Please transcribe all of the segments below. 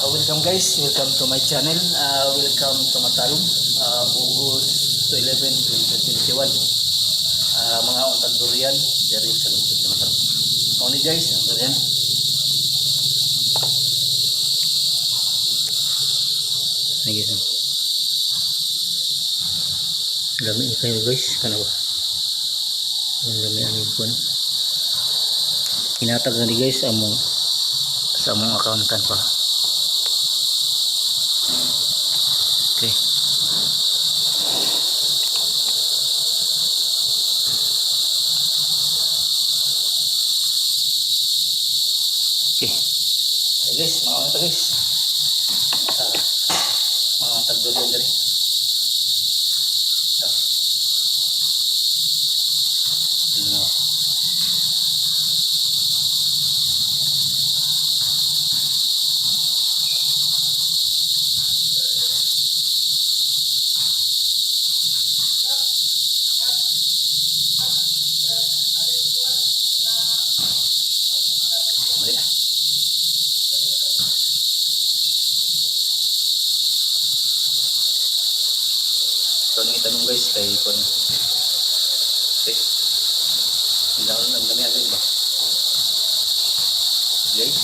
Welcome guys, welcome to my channel. Welcome to Matalong, August 11, 2021. Mga untag durian dari sa lungsod sa Matalong. Mao ni guys, ang durian. Lagi sa. Dami ni kayo guys, kana ba? Ang dami ang ipon. Kinatag na ni guys among sa among accountant pa. Okay. Okay. Hey guys, mga ano guys. Mga tagdurian diri. Ano. So ang itanong guys kay kon. Okay. Ilaw lang dami agad ba? Guys.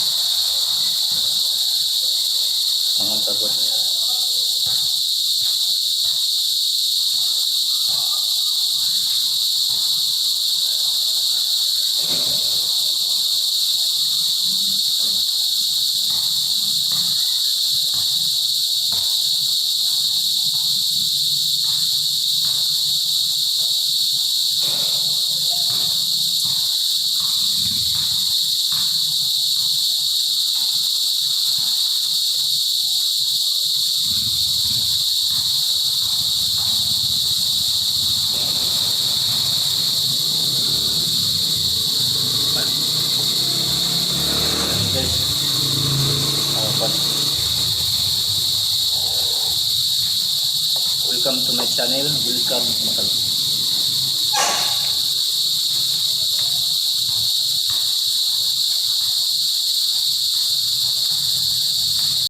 Mga tagot. Guys, welcome to my channel. Welcome to Matalong.